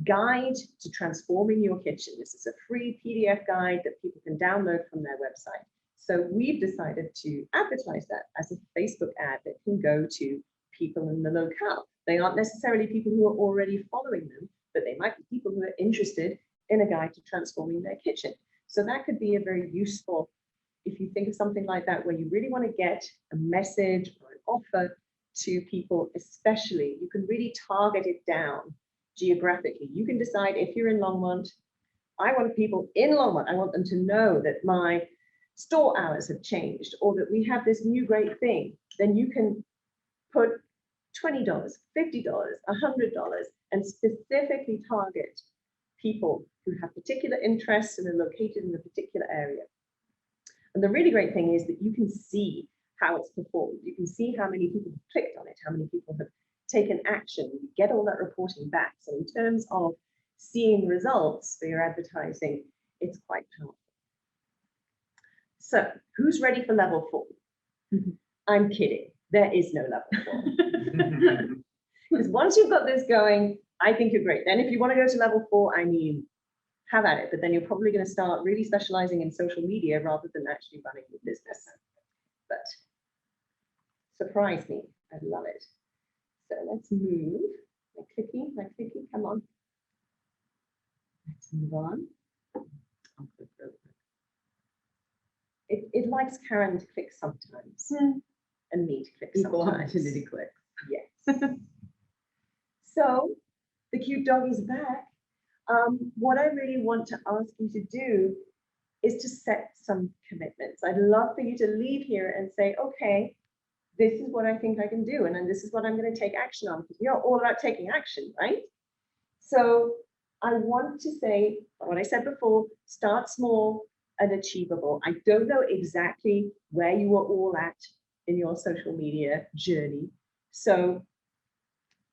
guide to transforming your kitchen. This is a free PDF guide that people can download from their website. So we've decided to advertise that as a Facebook ad that can go to people in the locale. They aren't necessarily people who are already following them, but they might be people who are interested in a guide to transforming their kitchen. So that could be a very useful, if you think of something like that, where you really want to get a message or an offer to people, especially, you can really target it down geographically. You can decide if you're in Longmont, I want people in Longmont, I want them to know that my store hours have changed, or that we have this new great thing. Then you can put $20, $50, $100 and specifically target people who have particular interests and are located in a particular area. And the really great thing is that you can see how it's performed. You can see how many people have clicked on it, how many people have taken action. You get all that reporting back. So in terms of seeing results for your advertising, it's quite powerful. So who's ready for level 4? I'm kidding. There is no level 4. Because once you've got this going, I think you're great. Then if you want to go to level 4, I mean, have at it. But then you're probably going to start really specializing in social media rather than actually running your business. But surprise me. I love it. So let's move. My clicky, come on. Let's move on. It likes Karen to click sometimes and me to click Equal sometimes. opportunity click. Yes. So the cute dog is back. What I really want to ask you to do is to set some commitments. I'd love for you to leave here and say, okay, this is what I think I can do, and then this is what I'm going to take action on, because we are all about taking action, right? So I want to say what I said before, start small and achievable. I don't know exactly where you are all at in your social media journey. So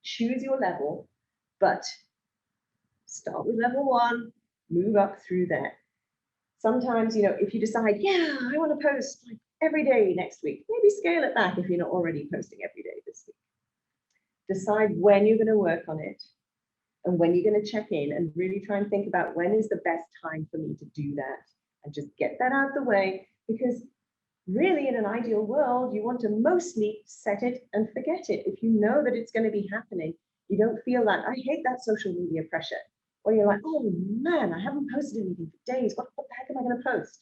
choose your level, but start with level 1, move up through there. Sometimes, you know, if you decide, yeah, I want to post like every day next week, maybe scale it back if you're not already posting every day this week. Decide when you're going to work on it and when you're going to check in, and really try and think about when is the best time for me to do that, and just get that out of the way, because really, in an ideal world, you want to mostly set it and forget it. If you know that it's going to be happening, you don't feel that. I hate that social media pressure where you're like, oh man, I haven't posted anything for days. What the heck am I going to post?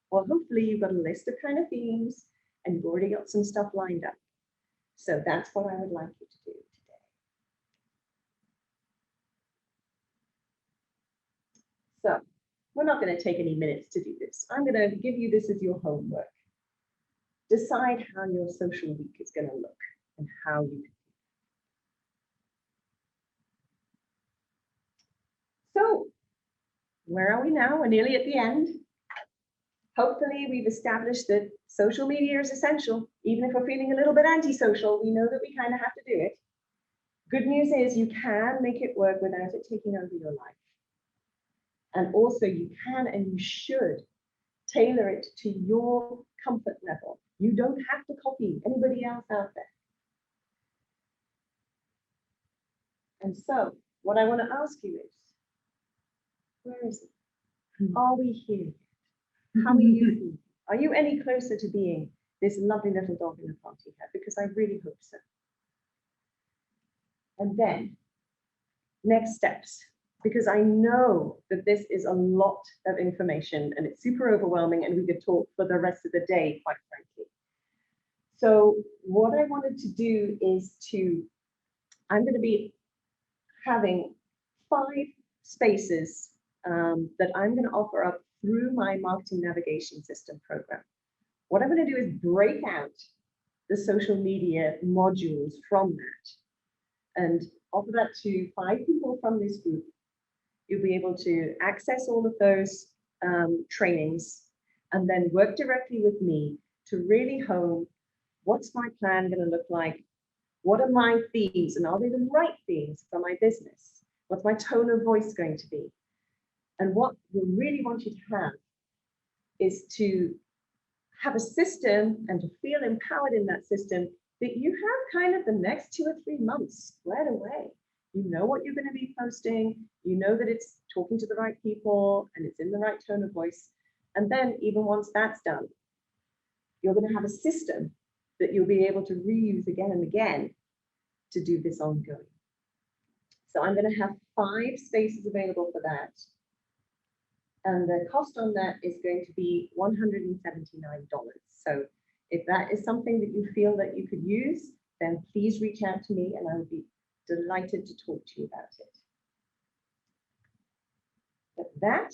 Well, hopefully you've got a list of kind of themes and you've already got some stuff lined up. So that's what I would like you to do today. So we're not going to take any minutes to do this. I'm going to give you this as your homework. Decide how your social week is going to look and how you can. So where are we now? We're nearly at the end. Hopefully we've established that social media is essential. Even if we're feeling a little bit antisocial, we know that we kind of have to do it. Good news is you can make it work without it taking over your life. And also you can and you should tailor it to your comfort level. You don't have to copy anybody else out there. And so what I want to ask you is, where is it? Are we here? How are you feeling? Are you any closer to being this lovely little dog in the party hat? Because I really hope so. And then next steps, because I know that this is a lot of information and it's super overwhelming and we could talk for the rest of the day, quite frankly. So what I wanted to do is I'm going to be having 5 spaces that I'm going to offer up through my marketing navigation system program. What I'm going to do is break out the social media modules from that and offer that to 5 people from this group. You'll be able to access all of those trainings and then work directly with me to really hone what's my plan going to look like? What are my themes and are they the right themes for my business? What's my tone of voice going to be? And what we really want you to have is to have a system and to feel empowered in that system that you have kind of the next 2 or 3 months squared away. You know what you're going to be posting, you know that it's talking to the right people and it's in the right tone of voice. And then even once that's done, you're going to have a system that you'll be able to reuse again and again to do this ongoing. So I'm going to have 5 spaces available for that. And the cost on that is going to be $179. So if that is something that you feel that you could use, then please reach out to me and I would be delighted to talk to you about it. But that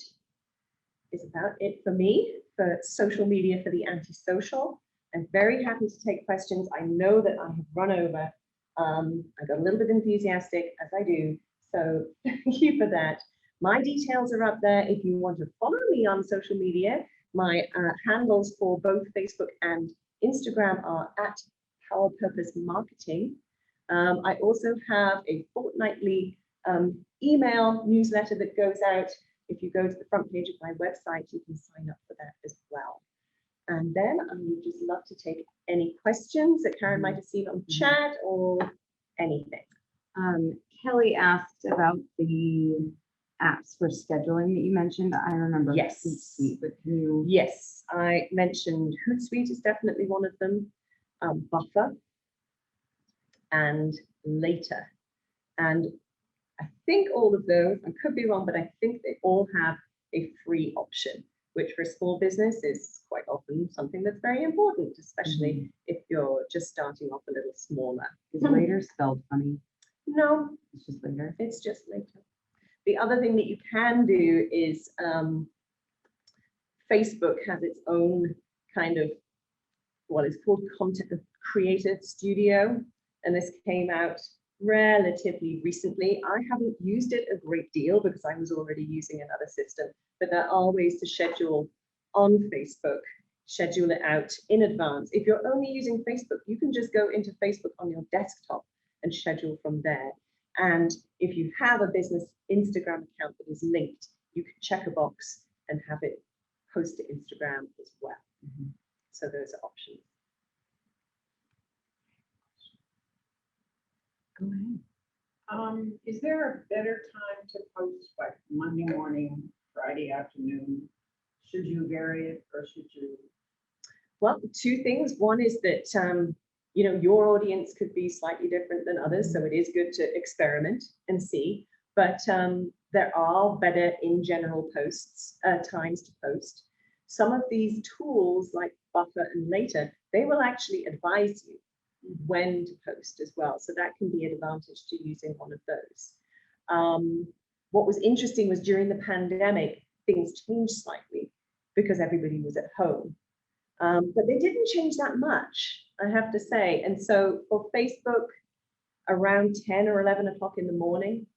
is about it for me, for social media for the antisocial. I'm very happy to take questions. I know that I have run over. I got a little bit enthusiastic, as I do, so thank you for that. My details are up there. If you want to follow me on social media, my handles for both Facebook and Instagram are at Power Purpose Marketing. I also have a fortnightly email newsletter that goes out. If you go to the front page of my website, you can sign up for that as well. And then I would just love to take any questions that Karen might have seen on chat or anything. Kelly asked about the apps for scheduling that you mentioned. I remember Yes. Hootsuite, but can you? Yes, I mentioned Hootsuite is definitely one of them, Buffer and Later. And I think all of those, I could be wrong, but I think they all have a free option, which for a small business is quite often something that's very important, especially if you're just starting off a little smaller. Is Later spelled funny? No, It's just Later. it's just Later. The other thing that you can do is Facebook has its own kind of, well, it's called Content Creator Studio, and this came out relatively recently. I haven't used it a great deal because I was already using another system, but there are ways to schedule on Facebook, schedule it out in advance. If you're only using Facebook, you can just go into Facebook on your desktop and schedule from there. And if you have a business Instagram account that is linked, you can check a box and have it post to Instagram as well. So those are options. Go ahead. Is there a better time to post, like Monday morning, Friday afternoon? Should you vary it or should you? Well, two things. One is that, your audience could be slightly different than others. So it is good to experiment and see. But there are better in general posts, times to post. Some of these tools like Buffer and Later, they will actually advise you when to post as well. So that can be an advantage to using one of those. What was interesting was during the pandemic, things changed slightly because everybody was at home. But they didn't change that much, I have to say. And so for Facebook, around 10 or 11 o'clock in the morning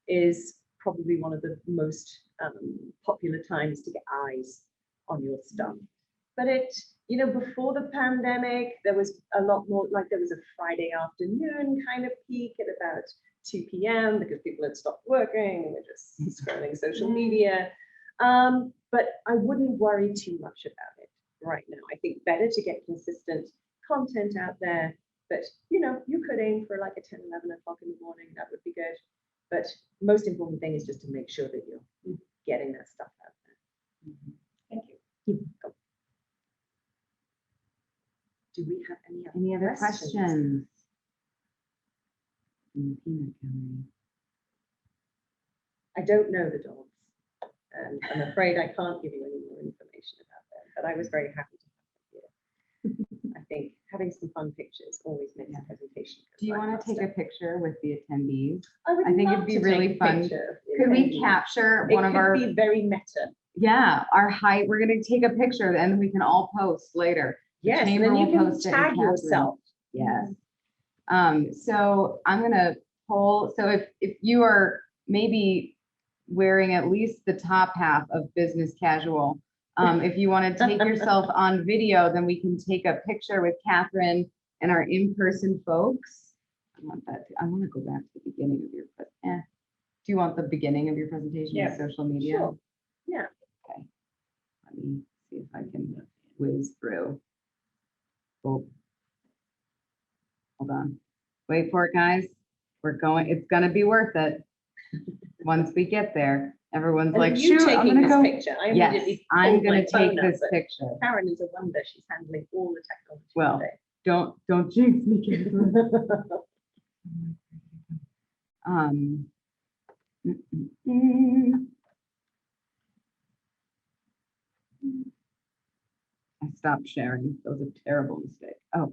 is probably one of the most popular times to get eyes on your stuff. But before the pandemic, there was a lot more, like there was a Friday afternoon kind of peak at about 2 p.m. because people had stopped working and were just scrolling social media. But I wouldn't worry too much about it right now. I think better to get consistent content out there. But you could aim for like a 10, 11 o'clock in the morning. That would be good. But most important thing is just to make sure that you're getting that stuff out there. Thank you. Do we have Any other questions? I don't know the dogs, and I'm afraid I can't give you any more information about them, but I was very happy to have them here. I think having some fun pictures always makes the presentation go. Do you want to take a picture with the attendees? I think it'd be really fun. Could we capture one of our? It could be very meta. Yeah, our height. We're going to take a picture and we can all post later. Yes, and then you can tag yourself. Yes. So I'm going to poll. So if you are maybe wearing at least the top half of business casual, if you want to take yourself on video, then we can take a picture with Catherine and our in-person folks. I want to go back to the beginning of your, do you want the beginning of your presentation on social media? Sure. Yeah. Okay. Let me see if I can whiz through. Oh. Hold on. Wait for it, guys. It's going to be worth it. Once we get there, everyone's like, shoot, I'm going to go. Picture. Yes, I'm going to take this picture. Karen is a wonder. She's handling all the technology. Well, today. don't jinx me, Catherine. I stopped sharing. That was a terrible mistake. Oh.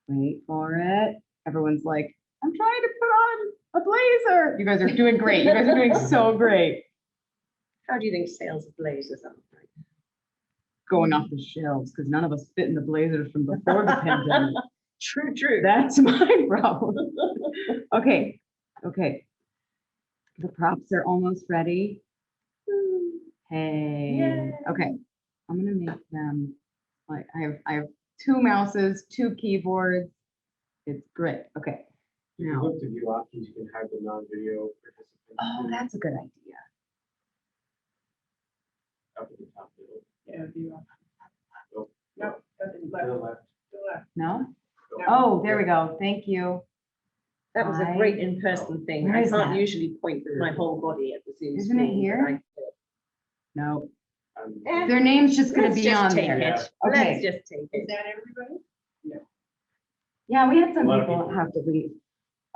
Wait for it. Everyone's like, I'm trying to put on a blazer. You guys are doing great. You guys are doing so great. How do you think sales of blazers are? Going off the shelves because none of us fit in the blazers from before the pandemic. True. That's my problem. Okay. The props are almost ready. Hey. Yay. Okay. I'm gonna make them like I have 2 mouses, 2 keyboards. It's great. Okay. If you look to view options, you can have the non-video participants. Oh, that's a good idea. Up at the top middle. Yeah, view options. Oh, No, that's to the left, left. to the left. No? No. Oh, there we go. Thank you. That was a great in-person thing. Where I is can't that? usually point with my whole body at the Zoom Isn't it screen, here? but No. Eh, Their name's just gonna let's be just on take there. it. Okay. Let's just take Is it. that everybody? Yeah, we had some A lot of people people. have to leave.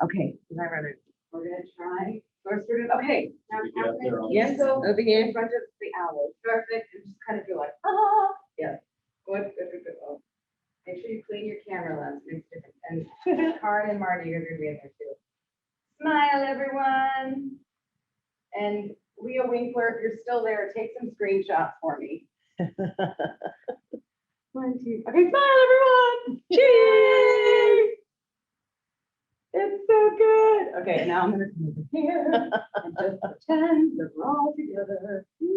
Okay, Because I ran out. we're gonna try. First, we're gonna, okay. Now, Should we get up there Catherine, on- you Yes, go over here. in front of the owl. Perfect. And just kind of do like, ah. Yeah. Good. Oh. Make sure you clean your camera lens. Makes a difference. And Karen and Marty, you're gonna be in there too. Smile, everyone. And Leo Winkler, if you're still there, take some screenshots for me. 1, 2. Okay, smile, everyone. Cheers. It's so good. Okay, now I'm gonna come over here and just pretend that we're all together. Yay.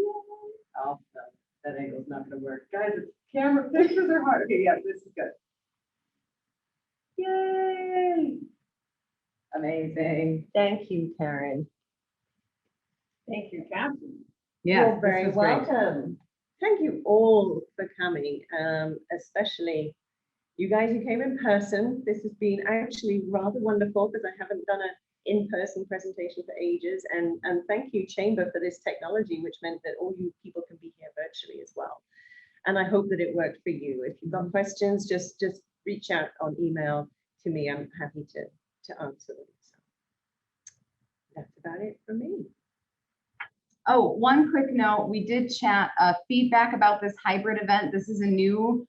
Oh, no, that angle's not gonna work. Guys, it's camera pictures are hard. Okay, yeah, this is good. Yay. Amazing. Thank you, Karen. Thank you, Catherine. Yeah, You're very welcome. Thank you all for coming, especially you guys who came in person. This has been actually rather wonderful because I haven't done an in-person presentation for ages. And thank you, Chamber, for this technology, which meant that all you people can be here virtually as well. And I hope that it worked for you. If you've got questions, just reach out on email to me. I'm happy to answer them. So that's about it for me. Oh, one quick note, we did chat feedback about this hybrid event. This is a new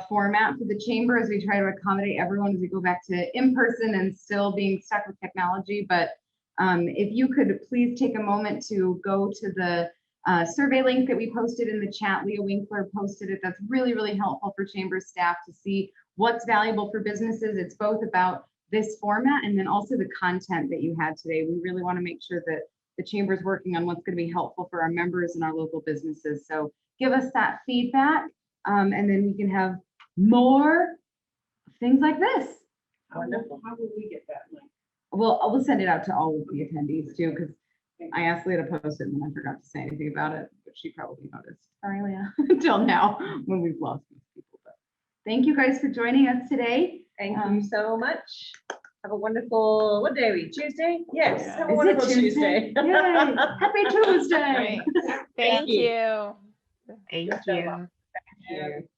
format for the chamber as we try to accommodate everyone as we go back to in-person and still being stuck with technology. But if you could please take a moment to go to the survey link that we posted in the chat. Leah Winkler posted it. That's really, really helpful for chamber staff to see what's valuable for businesses. It's both about this format and then also the content that you had today. We really want to make sure that the chamber is working on what's going to be helpful for our members and our local businesses. So give us that feedback, and then we can have more things like this. Wonderful. How will we get that link? We'll send it out to all of the attendees too, because I asked Leah to post it and then I forgot to say anything about it, but she probably noticed. Sorry, Leah, until now when we've lost these people. But thank you guys for joining us today. Thank you so much. Have a wonderful, what day are we? Tuesday? Yes. Have a Is it wonderful Tuesday? Tuesday. Yay. Happy Tuesday. Thank you. Thank you. Thank so you. much. Thank you.